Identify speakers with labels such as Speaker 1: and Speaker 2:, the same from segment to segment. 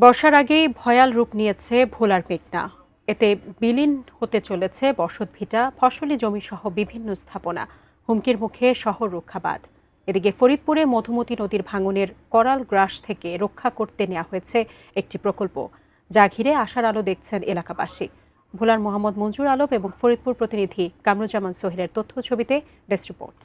Speaker 1: বর্ষার আগেই ভয়াল রূপ নিয়েছে ভোলার মেঘনা। এতে বিলীন হতে চলেছে বসতভিটা, ফসলি জমিসহ বিভিন্ন স্থাপনা। হুমকির মুখে শহর রক্ষা বাঁধ। এদিকে ফরিদপুরে মধুমতি নদীর ভাঙনের করাল গ্রাস থেকে রক্ষা করতে নেওয়া হয়েছে একটি প্রকল্প, যা ঘিরে আশার আলো দেখছেন এলাকাবাসী। ভোলার মোহাম্মদ মঞ্জুর আলম এবং ফরিদপুর প্রতিনিধি কামরুজ্জামান সোহেলের তথ্য ছবিতে ডেস্ক রিপোর্ট।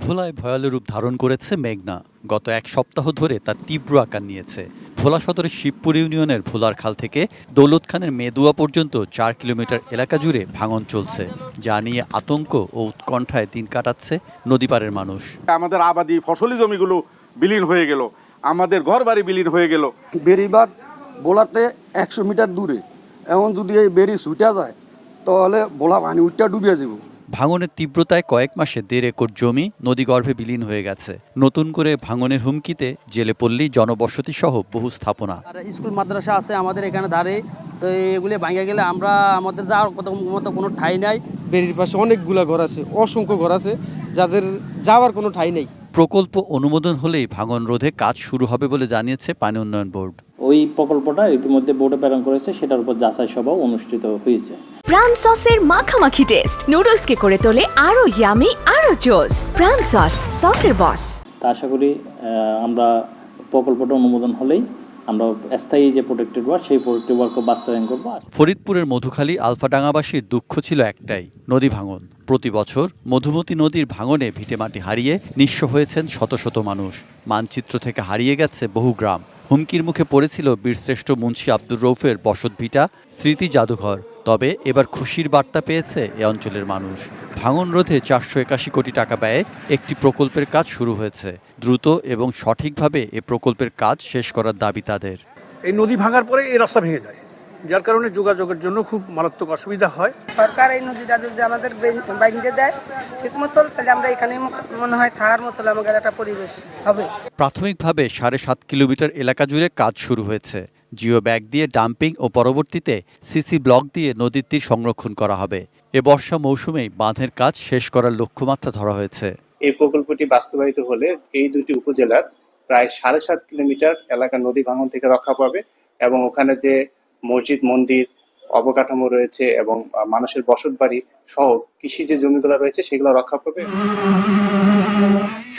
Speaker 2: ভোলায় ভয়াল রূপ ধারণ করেছে মেঘনা। গত এক সপ্তাহ ধরে তার তীব্র আকার নিয়েছে। ভোলা সদরের শিবপুর ইউনিয়নের ভোলার খাল থেকে দৌলত খানের মেদুয়া পর্যন্ত 4 কিলোমিটার এলাকা জুড়ে ভাঙন চলছে, যা নিয়ে আতঙ্ক ও উৎকণ্ঠায় দিন কাটাচ্ছে নদীপাড়ের মানুষ।
Speaker 3: আমাদের আবাদি ফসলি জমিগুলো বিলীন হয়ে গেল, আমাদের ঘর বাড়ি বিলীন হয়ে গেল।
Speaker 4: বেড়িবাঁধ বোলাতে 100 মিটার দূরে, এমন যদি এই বেড়ি ছুটা যায় তাহলে বোলা পানি উঠটা ডুবিয়ে যাব।
Speaker 2: ভাঙনের তীব্রতায় কয়েক মাসে 1.5 একর জমি নদীগর্ভে বিলীন হয়ে গেছে। নতুন করে ভাঙনের হুমকিতে জেলে পল্লী, জনবসতি সহ বহু স্থাপনা।
Speaker 5: আর স্কুল মাদ্রাসা আছে আমাদের এখানে ধারে, তো এগুলি ভাঙা গেলে আমরা আমাদের যাওয়ার মতো কোনো ঠাঁই নাই।
Speaker 6: বেরির পাশে অনেকগুলা ঘর আছে, অসংখ্য ঘর আছে, যাদের যাওয়ার কোনো ঠাঁই নেই।
Speaker 2: প্রকল্প অনুমোদন হলেই ভাঙন রোধে কাজ শুরু হবে বলে জানিয়েছে পানি উন্নয়ন বোর্ড।
Speaker 7: ওই প্রকল্পটা ইতিমধ্যে বোর্ডে প্রেরণ করেছে, সেটার উপর যাচাই সভাও অনুষ্ঠিত হয়েছে।
Speaker 8: প্রাণ সসের মাখামাখি টেস্ট নুডলসকে করে তোলে আরো ইয়ামি, আরো জোস। প্রাণ সস, সসের বস।
Speaker 7: তা আশা করি আমরা প্রকল্পটা অনুমোদন হলেই আমরা স্থায়ী যে প্রোটেক্টেড ওয়ার্ক, সেই প্রোটেক্টেড ওয়ার্ক বাস্তবায়ন করব।
Speaker 2: ফরিদপুরের মধুখালী আলফাডাঙ্গাবাসীর দুঃখ ছিল একটাই, নদী ভাঙন। প্রতি বছর মধুমতি নদীর ভাঙনে ভিটেমাটি হারিয়ে নিঃস্ব হয়েছেন শত শত মানুষ। মানচিত্র থেকে হারিয়ে গেছে বহু গ্রাম। হুমকির মুখে পড়েছিল বীরশ্রেষ্ঠ মুন্সি আব্দুর রৌফের বসতভিটা, স্মৃতি জাদুঘর। তবে এবার খুশির বার্তা পেয়েছে এ অঞ্চলের মানুষ। ভাঙন রোধে 481 কোটি টাকা ব্যয়ে একটি প্রকল্পের কাজ শুরু হয়েছে। দ্রুত এবং সঠিকভাবে এ প্রকল্পের কাজ শেষ করার দাবি তাদের।
Speaker 9: এই নদী ভাঙার পরে এই রাস্তা ভেঙে যায়, যার কারণে যোগাযোগের জন্য খুব মারাত্মক অসুবিধা হয়।
Speaker 10: সরকার এই নদীটা যদি আমাদের বাইন্ধে দেয় ঠিক মতো, তাহলে আমরা এখানে মনে হয় থাকার মতো আমাদের একটা পরিবেশ হবে।
Speaker 2: প্রাথমিকভাবে 7.5 কিলোমিটার এলাকা জুড়ে কাজ শুরু হয়েছে। জিও ব্যাগ দিয়ে ডাম্পিং ও পরবর্তীতে সিসি ব্লক দিয়ে নদীর তীর সংরক্ষণ করা হবে। এ বর্ষা মৌসুমেই বাঁধের কাজ শেষ করার লক্ষ্যমাত্রা ধরা হয়েছে।
Speaker 11: এই প্রকল্পটি বাস্তবায়িত হলে এই দুটি উপজেলার প্রায় 7.5 কিলোমিটার এলাকা নদী ভাঙন থেকে রক্ষা পাবে এবং ওখানে যে মসজিদ, মন্দির, অবকাঠামো রয়েছে এবং মানুষের বসতবাড়ি সহ কৃষি যে জমিগুলো রয়েছে সেগুলো রক্ষা পাবে।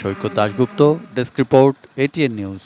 Speaker 2: Saikat Dasgupta, desk report, ATN news.